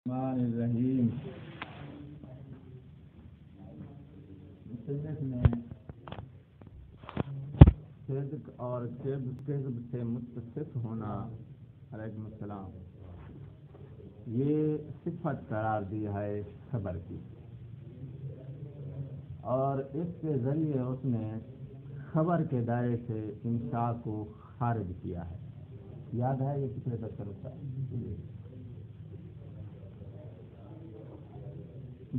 الرحمن الرحیم مصنف نے صدق اور کذب سے متصف ہونا علیکم السلام یہ صفت قرار دی ہے خبر کی، اور اس کے ذریعے اس نے خبر کے دائرے سے انشاء کو خارج کیا ہے۔ یاد ہے یہ کتنے تک کرتا ہے؟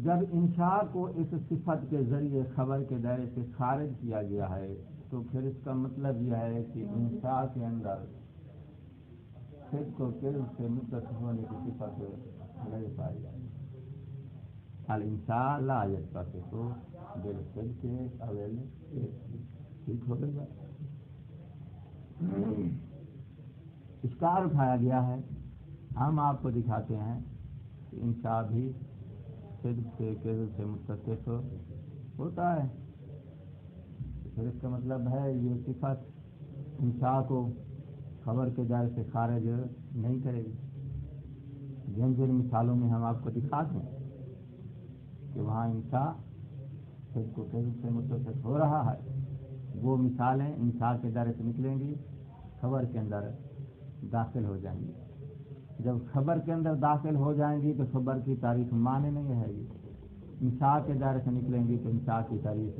جب انشاء کو اس صفت کے ذریعے خبر کے دائرے سے خارج کیا گیا ہے تو پھر اس کا مطلب یہ ہے کہ انشاء کے اندر صدق و کذب سے متصف ہونے کی صفت نہیں پائی جائے۔ الانشاء لا يتصف بالصدق اول ٹھیک ہو گئی بات۔ اشکال اٹھایا گیا ہے، ہم آپ کو دکھاتے ہیں کہ انشاء بھی صدق سے کذب سے متصف ہوتا ہے، پھر اس کا مطلب ہے یہ صفت انشاء کو خبر کے دائرے سے خارج نہیں کرے گی۔ جن جن مثالوں میں ہم آپ کو دکھاتے ہیں کہ وہاں انشاء صدق و کذب سے متصف ہو رہا ہے، وہ مثالیں انشاء کے دائرے سے نکلیں گی، خبر کے اندر داخل ہو جائیں گی۔ جب خبر کے اندر داخل ہو جائیں گی تو خبر کی تعریف معنی نہیں رہے گی، انشاء کے دائرے سے نکلیں گی تو انشاء کی تعریف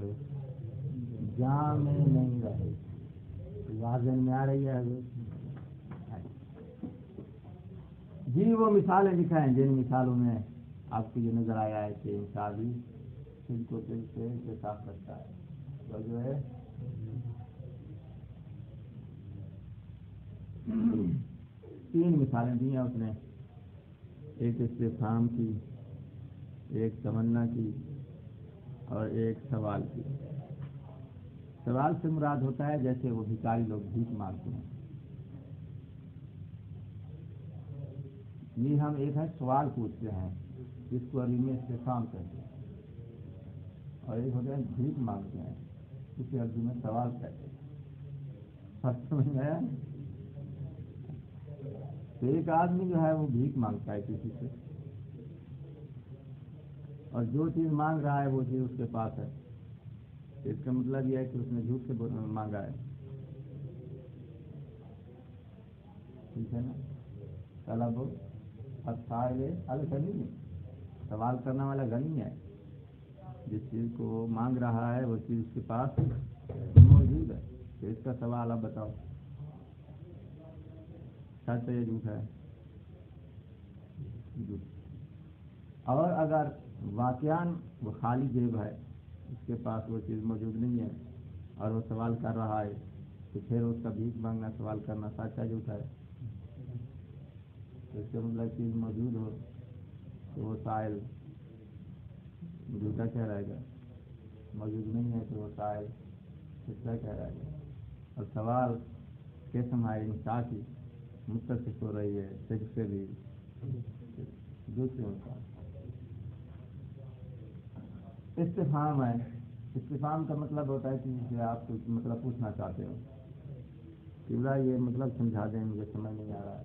جامع نہیں رہے گی۔ واضح میں آ رہی ہے جی؟ وہ مثالیں دکھائیں جن مثالوں میں آپ کو یہ نظر آیا ہے کہ انشاء بھی صدق و کذب سے انکشاف کرتا ہے، تو جو ہے تین مثالیں دی ہیں اس نے، ایک استفہام کی، ایک تمنا کی اور ایک سوال کی۔ سوال سے مراد ہوتا ہے جیسے وہ بھکاری لوگ بھیک مانگتے ہیں، یہ ہم ایک ہے سوال پوچھتے ہیں جس کو عربی میں استفہام کہتے ہیں، اور ایک ہوتا ہے بھیک مانگتے ہیں اسے عربی میں سوال کہتے ہیں۔ فرق سمجھ میں آیا؟ تو ایک آدمی جو ہے وہ بھیک مانگتا ہے کسی سے، اور جو چیز مانگ رہا ہے وہ چیز اس کے پاس ہے، اس کا مطلب یہ ہے کہ اس نے جھوٹ سے مانگا ہے، ٹھیک ہے نا؟ طلب السائل الغنی، سوال کرنے والا غنی ہے، جس چیز کو وہ مانگ رہا ہے وہ چیز اس کے پاس موجود ہے، تو اس کا سوال اب بتاؤ سچ ہے یا جھوٹ ہے؟ جھوٹ۔ اور اگر واقعاً وہ خالی جیب ہے، اس کے پاس وہ چیز موجود نہیں ہے اور وہ سوال کر رہا ہے، تو پھر اس کا بھیک مانگنا سوال کرنا سچ ہے جھوٹ ہے؟ تو اس کا مطلب چیز موجود ہو تو وہ سائل جھوٹا کہلائے گا، موجود نہیں ہے تو وہ سائل سچا کہلائے گا۔ اور سوال قسم ہے انشاء کی، متصف ہو رہی ہے صدق سے بھی دوسرے انسان۔ استفہام ہے، استفہام کا مطلب ہوتا ہے کہ آپ کو مطلب پوچھنا چاہتے ہو کہ یہ مطلب سمجھا دیں، مجھے سمجھ نہیں آ رہا ہے،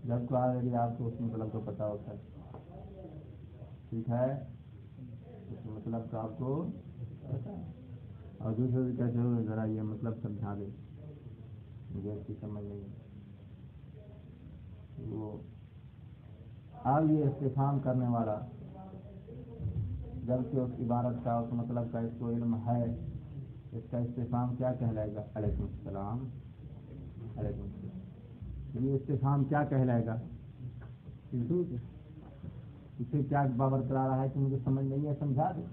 جب کو آگے آپ کو اس مطلب کو پتا ہوتا ہے، ٹھیک ہے، اس مطلب کا آپ کو پتا ہے، اور دوسرے سے کہتے ہو ذرا یہ مطلب سمجھا دیں مجھے اس کی سمجھ نہیں۔ وہ اب یہ استفہام کرنے والا جبکہ اس عبارت کا اس مطلب کا اس کو علم ہے، اس کا استفہام کیا کہلائے گا؟ علیکم السلام، علیکم السلام۔ یہ استفہام کیا کہلائے گا؟ اسے کیا باور کرا رہا ہے کہ مجھے سمجھ نہیں ہے، سمجھا دے،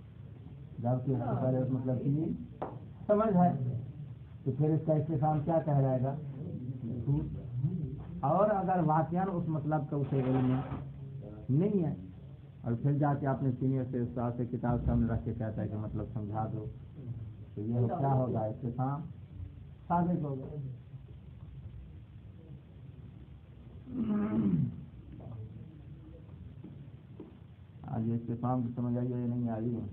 جبکہ اس سے پہلے اس مطلب کی سمجھ ہے، تو پھر اس کا استفہام کیا کہلائے گا؟ اور اگر واقعاً اس مطلب کا اسے علم نہیں ہے اور پھر جا کے اپنے سینئر سے استاد سے کتاب سامنے رکھ کے کہتا ہے کہ مطلب سمجھا دو، تو یہ کیا ہوگا؟ استفہام صادق ہوگا۔ آج یہ استفہام کی سمجھ آئی ہے یا نہیں آئی ہے؟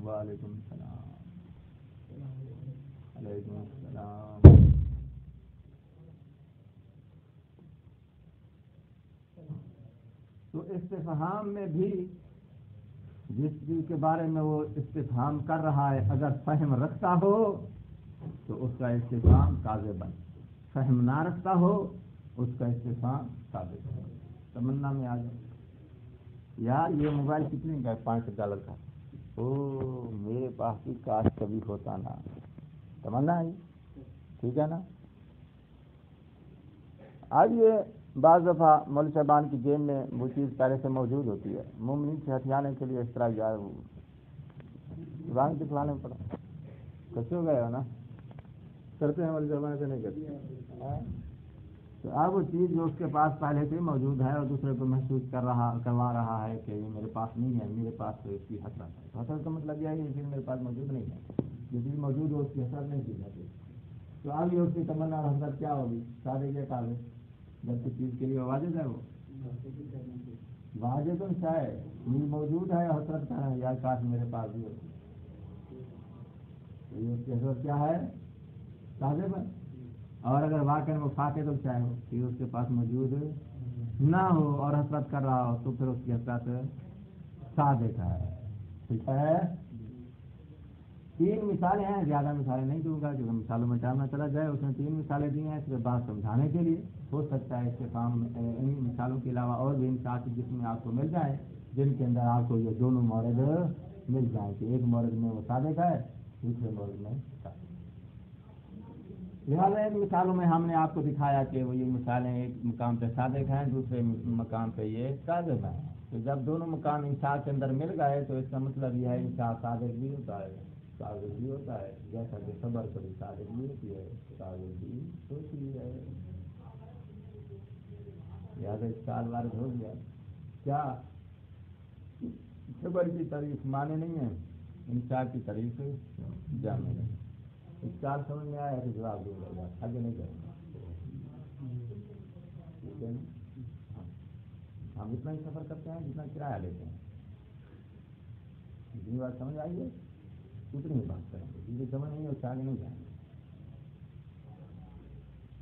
وعلیکم السلام، علیکم السلام۔ تو استفہام میں بھی جس چیز کے بارے میں وہ استفہام کر رہا ہے اگر فہم رکھتا ہو تو اس کا استفہام کاذب ہے، فہم نہ رکھتا ہو اس کا استفہام ثابت ہے۔ تمنا میں آ جائے یار یہ موبائل کتنے کا ہے؟ $5 کا۔ او میرے پاس بھی کاش کبھی ہوتا نا، تمنا ہے، ٹھیک ہے نا۔ آج یہ بعض دفعہ مولوی صاحبان کی جیب میں وہ چیز پہلے سے موجود ہوتی ہے، مومنین سے ہتھیانے کے لیے اس طرح جائے وہ زبان دکھلانے میں پڑا کچھ ہو گیا نا، کرتے ہیں مولوی صاحبان سے نہیں کرتے، تو اب وہ چیز جو اس کے پاس پہلے سے موجود ہے اور دوسرے کو محسوس کروا رہا ہے کہ یہ میرے پاس نہیں ہے، میرے پاس تو اس کی حسرت ہے۔ تو حسرت کا مطلب یہ ہے کہ یہ چیز میرے پاس موجود نہیں ہے، جو چیز موجود ہو اس کی حسرت نہیں کی جاتی۔ تو اب یہ اس کی تمنا اور حسرت کیا ہوگی؟ سارے یہ کاغذ جب کسی چیز کے لیے واجب ہے، وہ واجب تو شاید چیز موجود ہے، حسرت کا ہے یا کاش میرے پاس بھی ہوتی، یہ اس کی حسرت کیا ہے؟ واجب ہے۔ اور اگر واقعی وہ فاقد تو چاہے ہو کہ اس کے پاس موجود نہ ہو اور حسرت کر رہا ہو تو پھر اس کی حسرت صادق ہے، ٹھیک ہے۔ 3 مثالیں ہیں، زیادہ مثالیں نہیں دوں گا کیونکہ مثالوں میں ٹائم نہ چلا جائے۔ اس نے 3 مثالیں دی ہیں، اس کے بعد سمجھانے کے لیے ہو سکتا ہے اس کے کام ان مثالوں کے علاوہ اور بھی انصاف جس میں آپ کو مل جائیں، جن کے اندر آپ کو یہ دونوں مورد مل جائیں کہ ایک مورد میں وہ صادق ہے، دوسرے مورد میں صادق۔ لہٰذا ان مثالوں میں ہم نے آپ کو دکھایا کہ وہ یہ مثالیں ایک مقام پہ صادق ہیں، دوسرے مقام پہ یہ کاذب ہیں۔ تو جب دونوں مقام انصاف کے اندر مل گئے تو اس کا مطلب یہ ہے انصاف صادق بھی ہوتا ہے، کاذب بھی ہوتا ہے، جیسا کہ صبر کبھی صادق بھی ہوتی ہے، کاذب بھی ہوتی ہے۔ لہٰذا اس سال وارد ہو گیا کیا صبر کی تعریف مانے نہیں ہے، انصاف کی تعریف جامع نہیں۔ اس سال سمجھ میں آیا کہ جواب دے گا، آگے نہیں کریں گے، ہم اتنا ہی سفر کرتے ہیں جتنا کرایہ لیتے ہیں، جتنی بات سمجھ آئی ہے اتنی ہی بات کریں گے، جسے سمجھ نہیں ہے اس سے آگے نہیں جائیں گے۔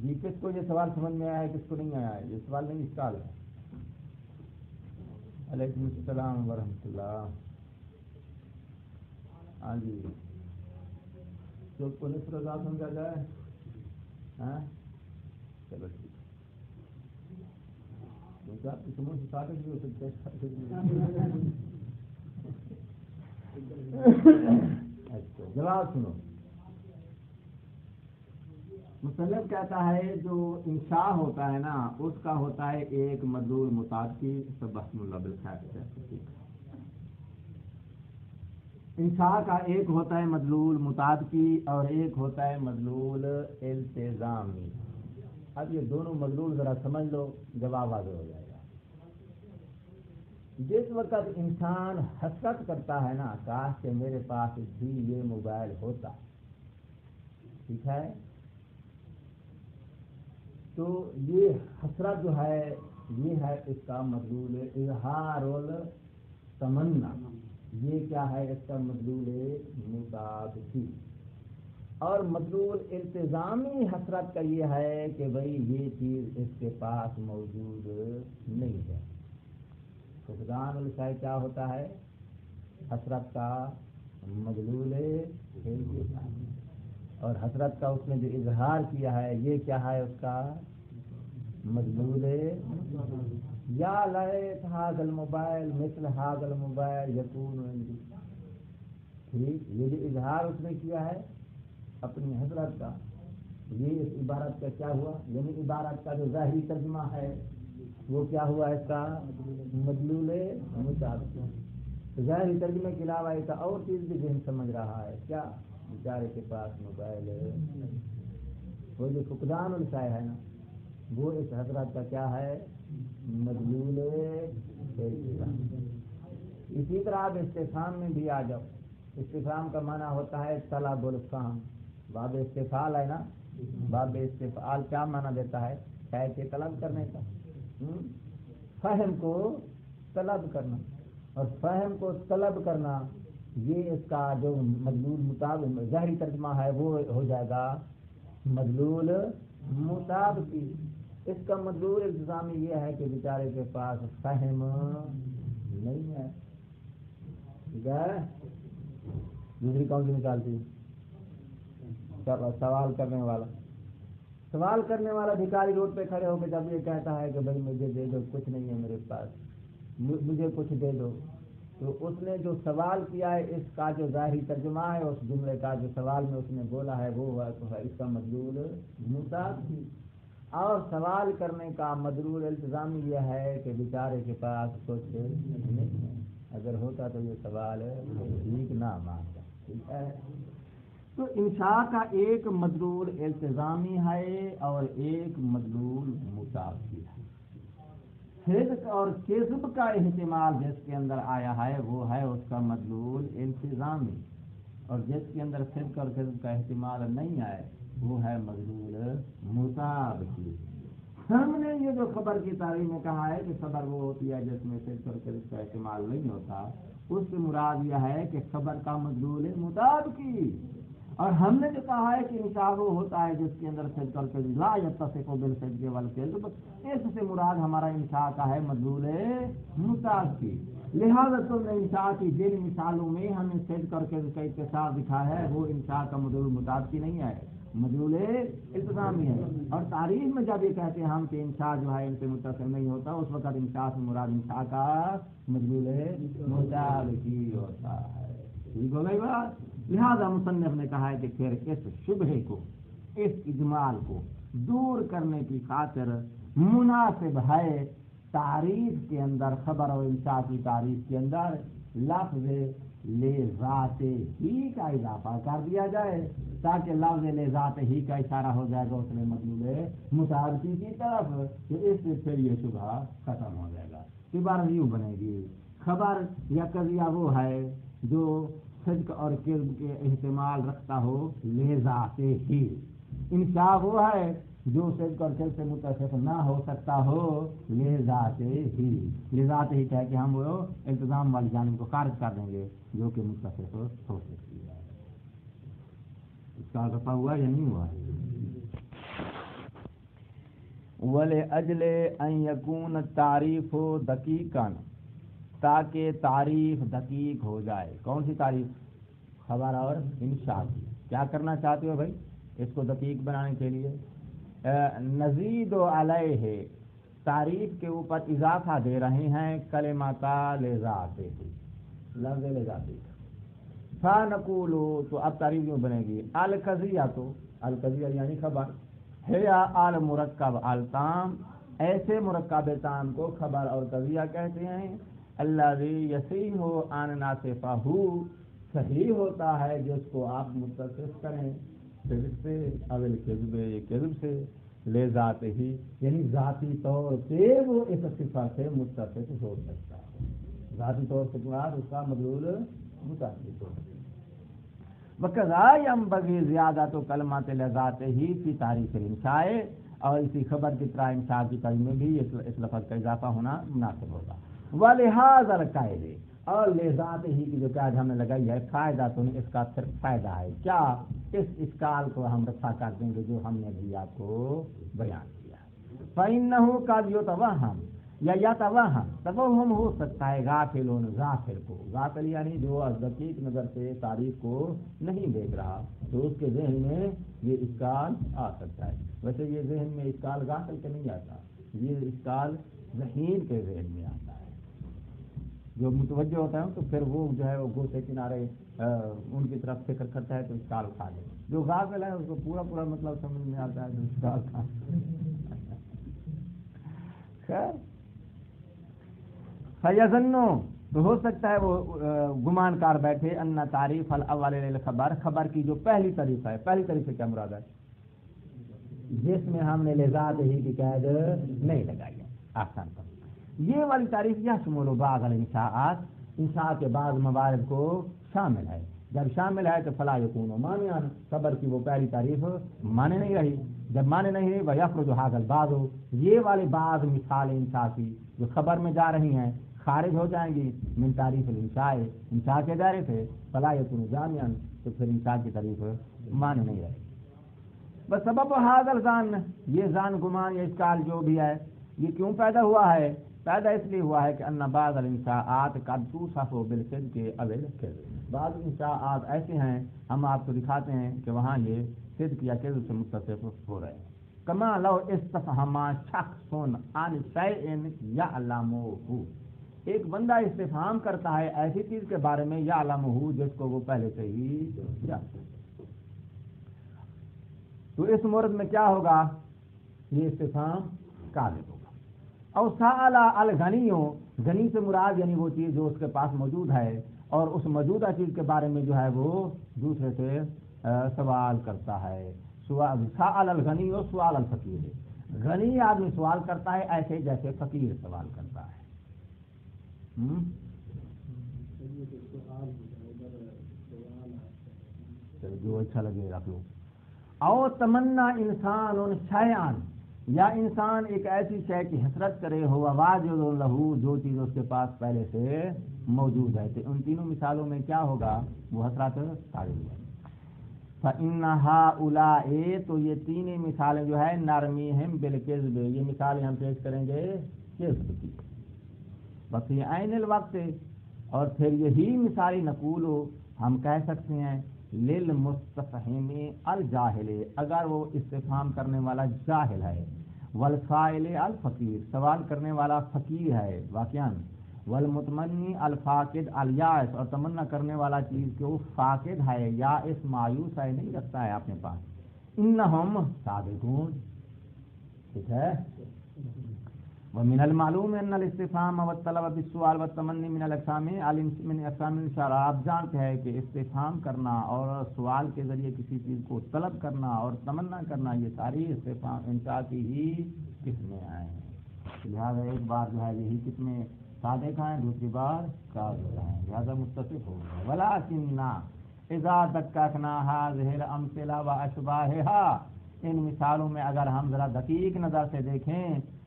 جی کس کو یہ سوال سمجھ میں آیا ہے، کس کو نہیں آیا ہے؟ یہ سوال نہیں، اس سال ہے۔ علیکم السلام ورحمۃ اللہ۔ ہاں جی، تو کو نصف رضا سمجھا جائے؟ ہاں چلو ٹھیک ہے، آپ کی سمجھ سے صادق بھی ہو سکتے ہیں۔ اچھا جواب سنو، مصنف کہتا ہے جو انشاء ہوتا ہے نا اس کا ہوتا ہے ایک مدلول مطابقی سبحان اللہ بالخیر۔ انشاء کا ایک ہوتا ہے مدلول مطابقی اور ایک ہوتا ہے مدلول التزامی۔ اب یہ دونوں مدلول ذرا سمجھ لو، جواب واضح ہو جائے گا۔ جس وقت انسان حسرت کرتا ہے نا کاش کہ میرے پاس بھی یہ موبائل ہوتا، ٹھیک ہے، تو یہ حسرت جو ہے یہ ہے اس کا مدلول اظہار التمنا، یہ کیا ہے اس کا مدلول مطابقی۔ اور مدلول التزامی حسرت کا یہ ہے کہ بھئی یہ چیز اس کے پاس موجود نہیں ہے۔ فقدان الشیء کیا ہوتا ہے؟ حسرت کا مدلول التزامی، اور حسرت کا اس نے جو اظہار کیا ہے یہ کیا ہے اس کا مدلول یا لیت ھذا الموبائل مثل ھذا الموبائل یکون عندی۔ ٹھیک، یہ جو اظہار اس نے کیا ہے اپنی حسرت کا، یہ اس عبارت کا کیا ہوا؟ یعنی عبارت کا جو ظاہری ترجمہ ہے وہ کیا ہوا اس کا مدلول مطابقی۔ ظاہری ترجمے کے علاوہ ایک اور چیز بھی ذہن سمجھ رہا ہے، کیا؟ بیچارے کے پاس موبائل ہے، وہ جو فقدان الشیء ہے نا وہ اس حضرت کا کیا ہے مدلول التزامی۔ اسی طرح آپ استفہام میں بھی آ جاؤ، استفہام کا معنی ہوتا ہے طلب الفہم، باب استفعال ہے نا، باب استفعال کیا معنی دیتا ہے؟ شے کے طلب کرنے کا، فہم کو طلب کرنا، اور فہم کو طلب کرنا یہ اس کا جو مدلول مطابق ظاہری ترجمہ ہے وہ ہو جائے گا مدلول مطابقی۔ اس کا مدلول التزامی یہ ہے کہ بیچارے کے پاس فہم نہیں ہے. ٹھیک ہے. دوسری کون سی مثال تھی؟ سوال کرنے والا. سوال کرنے والا بھکاری روڈ پہ کھڑے ہو کے جب یہ کہتا ہے کہ بھائی مجھے دے دو، کچھ نہیں ہے میرے پاس، مجھے کچھ دے دو، تو اس نے جو سوال کیا ہے اس کا جو ظاہری ترجمہ ہے اس جملے کا جو سوال میں اس نے بولا ہے وہ ہے اس کا مدلول متعدی. اور سوال کرنے کا مدلول التزامی یہ ہے کہ بیچارے کے پاس کچھ نہیں ہے. اگر ہوتا تو یہ سوال ٹھیک نہ مانتا. ٹھیک ہے. تو انشاء کا ایک مدلول التزامی ہے اور ایک مدلول متعدی ہے. صدق اور کذب کا احتمال جس کے اندر آیا ہے وہ ہے اس کا مدلول التزامی، اور جس کے اندر صدق اور کذب کا احتمال نہیں آئے وہ ہے مدلول مطابقی. ہم نے یہ جو خبر کی تعریف میں کہا ہے کہ خبر وہ ہوتی ہے جس میں صدق اور کذب کا احتمال نہیں ہوتا، اس سے مراد یہ ہے کہ خبر کا مدلول مطابقی. اور ہم نے جو کہا ہے کہ انشاء وہ ہوتا ہے جس کے اندر صدق اور کذب لا یتصف بالصدق والکذب، اس سے مراد ہمارا انشاء کا ہے مدلول مطابقی. لہذا تم نے انشاء کی جن مثالوں میں ہمیں صدق اور کذب کا اتصال دکھا ہے وہ انشاء کا مدلول مطابقی نہیں ہے، مدلول التزامی ہے. اور تعریف میں جب یہ کہتے ہیں ہم کہ انشاء جو ہے ان سے متصل نہیں ہوتا، اس وقت انشاء سے مراد انشاء کا مدلول مطابقی ہوتا ہے. ٹھیک ہو گئی بات. لہذا مصنف نے کہا ہے کہ پھر اس شبہے کو، اس اجمال کو دور کرنے کی خاطر مناسب ہے تعریف کے اندر، خبر اور انشاء کی تعریف کے اندر لفظ لذات ہی کا اضافہ کر دیا جائے تاکہ لفظ لذات ہی کا اشارہ ہو جائے گا اس میں مدلول مطابقی کی طرف، کہ اس سے پھر یہ شبہ ختم ہو جائے گا. عبارت یوں بنے گی: خبر یا قضیہ وہ ہے جو صدق اور کذب کے احتمال رکھتا ہو لذات ہی. انشاء وہ ہے جو صدق اور کذب سے متصف نہ ہو سکتا ہو لذات ہی. لذات ہی کہہ کہ ہم وہ التزام والی جانب کو خارج کر دیں گے جو کہ متصف ہو سکتی ہے. اس کا دفعہ ہوا یا نہیں ہوا؟ وَلِأَجْلِ أَن يَكُونَ التَّعْرِيفُ دَقِيقًا، تاکہ تعریف دقیق ہو جائے. کون سی تعریف؟ خبر اور انشاء کی. کیا کرنا چاہتے ہو بھائی اس کو دقیق بنانے کے لیے؟ نزید علیہ، تعریف کے اوپر اضافہ دے رہے ہیں کلمۃ لذات، لفظ لذات. فنقول، تو اب تعریف یوں بنے گی: القضیہ، تو القضیہ یعنی خبر، ہے المرکب التام، ایسے مرکب تام کو خبر اور قضیہ کہتے ہیں. الذی یصیح عن ناصفہ، صحیح ہوتا ہے جس کو آپ متصف کریں صدق سے، اول کذب، کذب سے، لذات ہی یعنی ذاتی طور سے وہ اس صفت سے متصف ہو سکتا ہے. ذاتی طور سے مراد اس کا مدلول متعدد ہو. وکذا ینبغی زیادۃ کلمات لذات ہی فی تعریف الانشاء، اور اسی خبر کی طرح انشاء کی تعریف میں بھی اس لفظ کا اضافہ ہونا مناسب ہوگا. ولہذا القاعد، اور لذات ہی کی جو قاعدہ ہم نے لگائی ہے، فائدہ تو نہیں، اس کا صرف فائدہ ہے. کیا؟ اس اشکال کو ہم رفع کر دیں گے جو ہم نے ابھی آپ کو بیان کیا. فإنہ قد یتوہم، یا یتوہم، توہم ہو سکتا ہے غافلون، غافل کو. غافل یعنی جو دقیق نظر سے تعریف کو نہیں دیکھ رہا، تو اس کے ذہن میں یہ اشکال آ سکتا ہے. ویسے یہ ذہن میں اشکال غافل کے نہیں آتا، یہ اشکال ذہین کے ذہن میں آتا ہے. جو متوجہ ہوتا ہے تو پھر وہ جو ہے وہ گوشے کنارے ان کی طرف فکر کرتا ہے تو اشکال اٹھا دے. جو غافل ہے اس کو پورا پورا مطلب سمجھ میں آتا ہے تو اشکال اٹھا. خیر، فیظنو، تو ہو سکتا ہے وہ گمان کار بیٹھے ان تعریف الاول للخبر، خبر کی جو پہلی تعریف ہے، پہلی تعریف سے کیا مراد ہے؟ جس میں ہم نے لذات ہی کی قید نہیں لگائی ہے. آسان پر یہ والی تعریف یشمل بعض الانشاءات، انشاء کے بعض موارد کو شامل ہے. جب شامل ہے تو فلا یکون مانعا، خبر کی وہ پہلی تعریف مانے نہیں رہی. جب مانے نہیں رہی ویخرج ھذا البعض، یہ والے بعض مثال انشاء کی جو خبر میں جا رہی ہیں خارج ہو جائیں گی من تعریف الانشاء، انشاء کے دائرے سے. فلا یکون جامعا، تو پھر انشاء کی تعریف مانے نہیں رہی. بس سبب حاضر زان، یہ زان گمان یا اشکال جو بھی ہے یہ کیوں پیدا ہوا ہے؟ پیدا اس لیے ہوا ہے کہ ان بعض الانشاءات قد توصف بالصدق او الکذب، بعض انشاءات ایسے ہیں ہم آپ کو دکھاتے ہیں کہ وہاں یہ صدق یا کذب سے متصف ہو رہے ہیں۔ کما لو استفہم شخص عن شیء یعلمہ، ایک بندہ استفہام کرتا ہے ایسی چیز کے بارے میں یعلمہ جس کو وہ پہلے سے ہی جانتا، تو اس مورد میں کیا ہوگا؟ یہ استفہام کاذب ہوگا۔ اور سأل الغنی، غنی سے مراد یعنی وہ چیز جو اس کے پاس موجود ہے اور اس موجودہ چیز کے بارے میں جو ہے وہ دوسرے سے سوال کرتا ہے۔ سأل الغنی و سوال الفقیر، غنی آدمی سوال کرتا ہے ایسے جیسے فقیر سوال کرتا ہے۔ جو اچھا لگے رکھ لو۔ او تمنا انسان شیئا، یا انسان ایک ایسی شے کی حسرت کرے ہو واجد لہو، جو چیز اس کے پاس پہلے سے موجود ہے، تو ان تینوں مثالوں میں کیا ہوگا؟ وہ حسرت تعریف ہے۔ فَإِنَّ تو یہ تینیں مثالیں جو ہے نرمیہم بالکذب، یہ مثالیں ہم پیش کریں گے کذب کی، وفی عین الوقت، اور پھر یہی مثالی نقول ہم کہہ سکتے ہیں للمستفہم الجاہل، اگر وہ استفہام کرنے والا جاہل ہے، والسائل الفقیر، سوال کرنے والا فقیر ہے واقعاً، والمتمنی الفاقد الیاس، اور تمنا کرنے والا چیز کہ وہ فاقد ہے، یائس مایوس ہے، نہیں رکھتا ہے اپنے پاس۔ انہم صادقون، ٹھیک ہے۔ ومن المعلوم ان الاستفهام والطلب بالسؤال والتمني من الاقسام من اقسام الاشارہ، آپ جانتے ہیں کہ استفہام کرنا اور سوال کے ذریعے کسی چیز کو طلب کرنا اور تمنا کرنا یہ ساری استفہام انشاء کی ہی قسمیں ہیں، لہذا ایک بار جو ہے یہی قسمیں صادق ہیں، دوسری بار کاذب ہیں، لہذا متصف ہو گئے۔ ولکن اذا دققنا هذه الامثله واشباهها، ان مثالوں میں اگر ہم ذرا دقیق نظر سے دیکھیں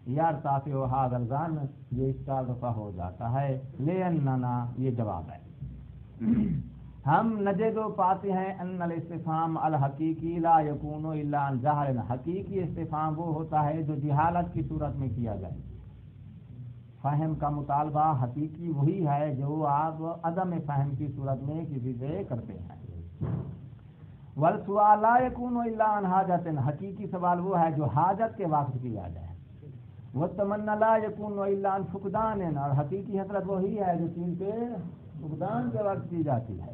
یار تافی و حاضر الظن، یہ اس کا دفع ہو جاتا ہے، لأننا، یہ جواب ہے، ہم نجد پاتے ہیں ان الاستفہام الحقیقی لا یکون الا عن جہل، حقیقی استفہام وہ ہوتا ہے جو جہالت کی صورت میں کیا جائے، فہم کا مطالبہ حقیقی وہی ہے جو آپ عدم فہم کی صورت میں کسی سے کرتے ہیں۔ والسؤال لا یکون الا عن حاجت، حقیقی سوال وہ ہے جو حاجت کے وقت کیا جائے۔ والتمنا لا یکون الا عن فقدان، اور حقیقی حسرت وہی ہے جو چیز کے فقدان کے وقت کی جاتی ہے۔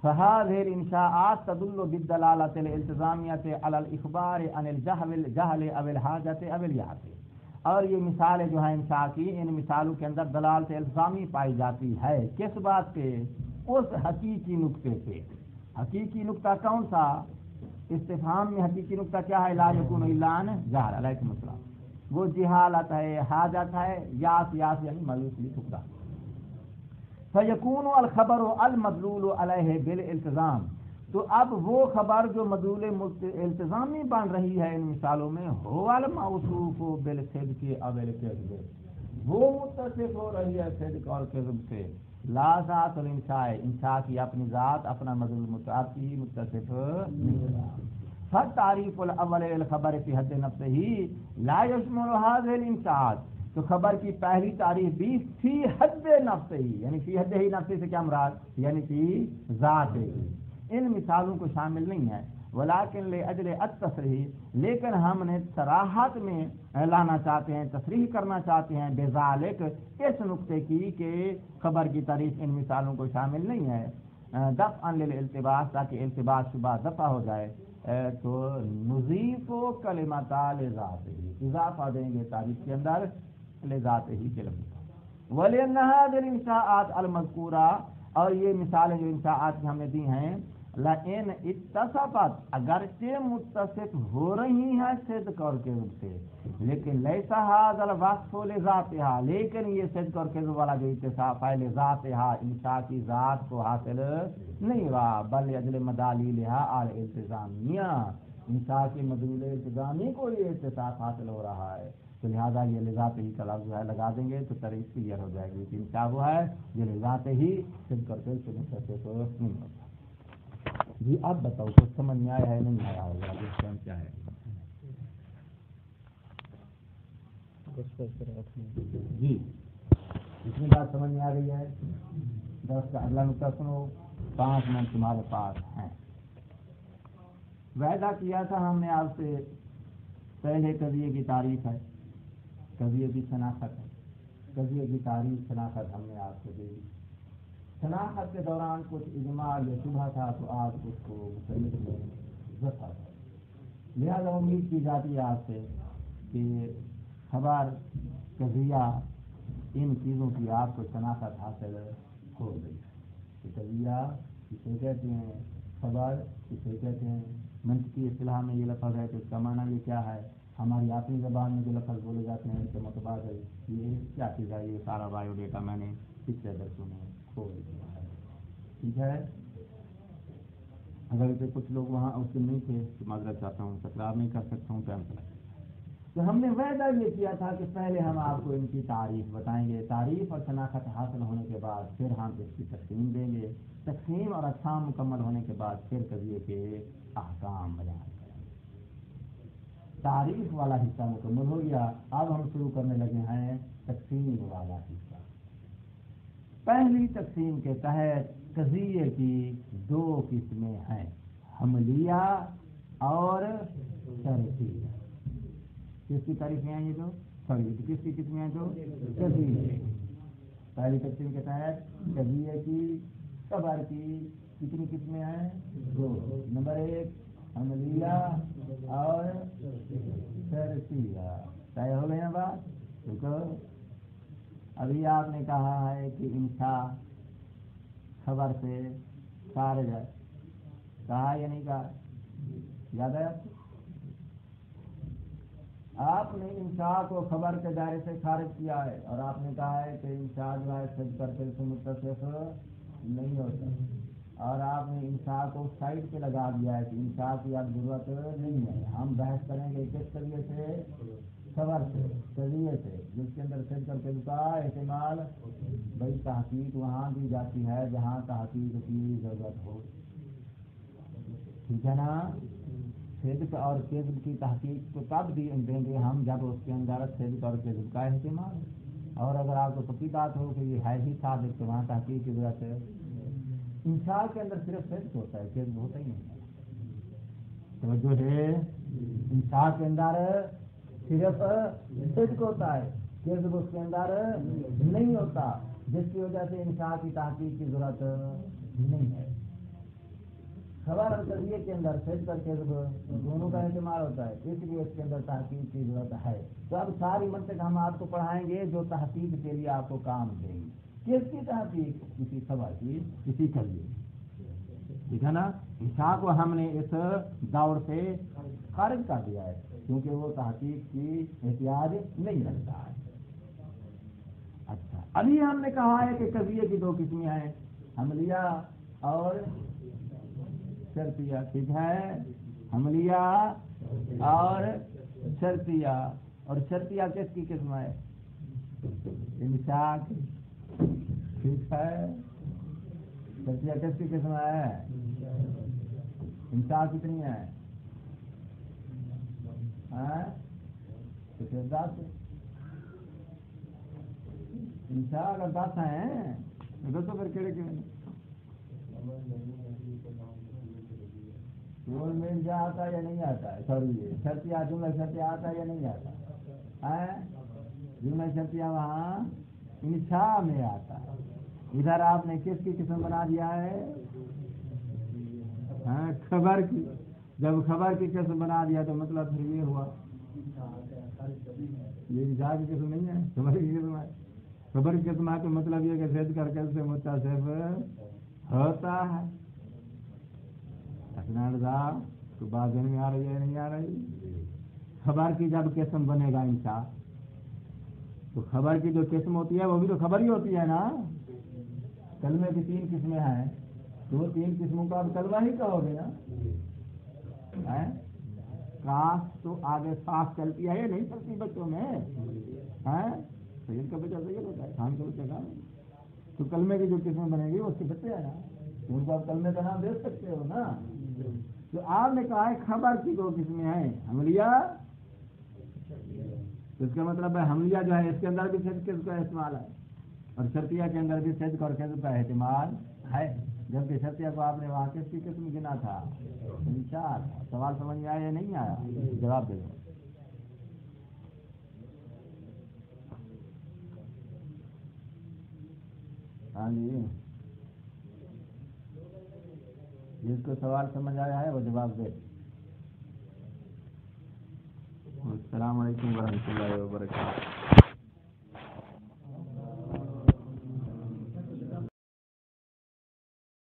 فهذه الانشاءات تدل بالدلالة الالتزامية على الاخبار عن الجهل او الحاجة او اليأس، اور یہ مثالیں جو ہیں انشاء کی، ان مثالوں کے اندر دلالت الزامی پائی جاتی ہے، کس بات پہ؟ اس حقیقی نقطے پہ۔ حقیقی نقطہ کون سا؟ استفہام میں حقیقی نقطہ کیا ہے؟ لا یکون الا عن جہل، علیکم السلام، وہ جہالت ہے، حاجت ہے، یاس یعنی مایوسی ٹھکرا۔ فیکون الخبر المدلول علیہ بالالتزام، تو اب وہ خبر جو مدلول التزامی بن رہی ہے ان مثالوں میں، هو الموصوف بالصدق او الکذب، وہ متصف ہو رہی ہے صدق اور کذب سے، لا ذات الانشاء، انشاء کی اپنی ذات اپنا مدلول متعاطی متصف نہیں ہے۔ فالتعریف الاول للخبر فی حد نفسه لا یشمل هذه الانشاءات، تو خبر کی پہلی تعریف بھی فی حد نفسه، یعنی فی حد ہی نفسه سے کیا مراد؟ یعنی فی ذات ہی، ان مثالوں کو شامل نہیں ہے۔ ولیکن لاجل التصریح، لیکن ہم نے صراحت میں لانا چاہتے ہیں، تصریح کرنا چاہتے ہیں، بذالک، اس نقطے کی کہ خبر کی تعریف ان مثالوں کو شامل نہیں ہے، دفعا للالتباس، تاکہ التباس شبہ دفع ہو جائے، تو نضیف کلمۃ لذات ہی، اضافہ دیں گے تعریف کے اندر لذات ہی کے لفظ۔ ولأن هذه الانشاءات المذکورہ، اور یہ مثالیں جو انشاءات کی ہم نے دی ہیں، لئن اتصفت، اگرچہ متصف ہو رہی ہیں صدق اور کذب سے، لیکن لیس هذا الوصف لذاتها، لیکن یہ صدق اور کذب والا جو اتصاف ہے لذاتها، انشاء کی ذات کو حاصل نہیں ہوا، بل لاجل مدالولها الالتزامیہ، انشاء کی مدلول التزامی کو یہ اتصاف حاصل ہو رہا ہے، تو لہٰذا یہ لذات ہی کا لفظ ہے لگا دیں گے تو تعریف کلیئر ہو جائے گی کہ انشاء وہ ہے یہ لذات ہی صدق اور کذب سے متصف نہیں ہوتا۔ جی اب بتاؤ کچھ سمجھ میں آیا ہے نہیں آیا ہوگا ٹائم کیا ہے؟ جی اتنی بات سمجھ میں آ گئی ہے؟ 10 کا اگلا نقطہ سنو. 5 منٹ تمہارے پاس ہیں. وعدہ کیا تھا ہم نے آپ سے، پہلے قضیے کی تعریف ہے، قضیے کی شناخت ہے. قضیے کی تعریف شناخت ہم نے آپ کو دے دی. شناخت کے دوران کچھ اجماع یا شبہ تھا تو آپ اس کو مصنف میں رکھا تھا. لہذا امید کی جاتی ہے آپ سے کہ خبر قضیہ ان چیزوں کی آپ کو شناخت حاصل ہو گئی. قضیہ کسے کہتے ہیں، خبر کسے کہتے ہیں. منطقی اصطلاح میں یہ لفظ ہے تو اس کا معنی یہ کیا ہے. ہماری اپنی زبان میں جو لفظ بولے جاتے ہیں اس کے متبادل یہ کیا چیز ہے. یہ سارا بایو ڈیٹا میں نے پچھلے درسوں میں کھول دیا ہے. ٹھیک ہے. اگر اسے کچھ لوگ وہاں اس دن نہیں تھے تو معذرت چاہتا ہوں، تکرار نہیں کر سکتا ہوں. ٹائم چلا تو ہم نے وعدہ یہ کیا تھا کہ پہلے ہم آپ کو ان کی تعریف بتائیں گے. تعریف اور شناخت حاصل ہونے کے بعد پھر ہم اس کی تقسیم دیں گے. تقسیم اور اقسام مکمل ہونے کے بعد پھر قضیے کے احکام بیان کریں گے. تعریف والا حصہ مکمل ہو گیا. اب ہم شروع کرنے لگے ہیں تقسیم والا حصہ. پہلی تقسیم کے تحت قضیے کی 2 قسمیں ہیں، حملیہ اور شرطیہ. کس کی تعریفیں ہیں یہ دو؟ کس کی قسمیں ہیں دو؟ قضیے. پہلی تقسیم کے تحت قضیے کی خبر کی کتنی قسمیں ہیں؟ 2. نمبر 1 حملیہ اور شرطیہ. طے ہو گئی نا بات؟ دیکھو ابھی آپ نے کہا ہے کہ انشاء خبر سے خارج ہے. کہا یا نہیں کہا؟ یاد ہے آپ کو؟ آپ نے انشاء کو خبر کے دائرے سے خارج کیا ہے اور آپ نے کہا ہے کہ انشاء جو ہے خود کر کے سے متصف نہیں ہوتا، اور آپ نے انشاء کو سائڈ پہ لگا دیا ہے کہ انشاء کی اب ضرورت نہیں ہے. ہم بحث کریں گے کس طریقے سے؟ خبر سے، قضیے سے جس کے اندر خود کر کے کا احتمال بھائی تحقیق وہاں دی جاتی ہے جہاں تحقیق کی ضرورت ہو. ٹھیک ہے نا. صدق اور کذب کی تحقیق تو کب دیں گے ہم؟ جب اس کے اندر صدق اور کذب کا احتمال. اور اگر آپ کو پکی بات ہو کہ یہ ہے ہی ثابت تو وہاں تحقیق کی ضرورت ہے. انشاء کے اندر صرف صدق ہوتا ہے، کذب ہوتا ہی نہیں. توجہ ہے. انشاء کے اندر صرف صدق ہوتا ہے، کذب اس کے اندر نہیں ہوتا، جس کی وجہ سے انشاء کی تحقیق کی ضرورت نہیں ہے. خبر اور قضیے کے اندر صدق اور کذب دونوں کا احتمال ہوتا ہے، اس لیے اس کے اندر تحقیق کی ضرورت ہے. تو اب ساری منطق ہم آپ کو پڑھائیں گے جو تحقیق کے لیے آپ کو کام دیں گے. کس کی تحقیق؟ کسی خبر کی، کسی قضیے. ٹھیک ہے نا. انشاء کو ہم نے اس دور سے خارج کر دیا ہے کیونکہ وہ تحقیق کی احتیاج نہیں رکھتا ہے. اچھا ابھی ہم نے کہا ہے کہ قضیے کی 2 قسمیں ہیں، حملیہ اور شرطیہ. ٹھیک ہے. حملیہ اور شرطیہ. اور شرطیہ کس کی قسم ہے؟ انشاء. ٹھیک ہے. شرطیہ کس کی قسم ہے؟ انشاء کتنی ہے؟ تو 10. انشاء اگر 10 ہیں تو پھر کہڑے کیوں رول مل جا آتا یا نہیں آتا ہے؟ سوری شرطیہ جملہ شرطیہ آتا ہے یا نہیں آتا ہے؟ جملہ شرطیہ وہاں انشاء میں آتا ہے. ادھر آپ نے کس کی قسم بنا دیا ہے؟ خبر کی. جب خبر کی قسم بنا دیا تو مطلب پھر یہ ہوا یہ انشاء کی قسم نہیں ہے، خبر کی قسم ہے. خبر کی قسم ہے تو مطلب یہ کہ صدق کر کے سے متصف ہوتا ہے. تو بات میں آ رہی ہے نہیں آ رہی؟ خبر کی جب قسم بنے گا انشاء تو خبر کی جو قسم ہوتی ہے وہ بھی تو خبر ہی ہوتی ہے نا. کلمے کی 3 قسمیں ہیں تو 3 قسموں کا اب کلمہ ہی کہو گے نا. کاف تو آگے صاف چلتی ہے یا نہیں چلتی بچوں میں؟ سید کا بچہ سید ہوتا ہے، خان کا بچہ خان. تو کلمے کی جو قسم بنے گی اس کے بچے ہے نا. ان کو آپ کلمے کا نام دے سکتے ہو نا. تو آپ نے کہا ہے خبر کی دو قسمیں ہیں، حملیہ. اس کا مطلب ہے حملیہ جو ہے اس کے اندر بھی صدق کا استعمال ہے، اور شرطیہ کے اندر بھی صدق اور کذب کا احتمال ہے. جبکہ شرطیہ کو آپ نے وہاں کس کی قسم گنا تھا؟ انشاء. سوال سمجھ میں آیا یا نہیں آیا؟ جواب دے دو. ہاں جی، جس کو سوال سمجھ آیا ہے وہ جواب دے. السلام علیکم ورحمۃ اللہ وبرکاتہ.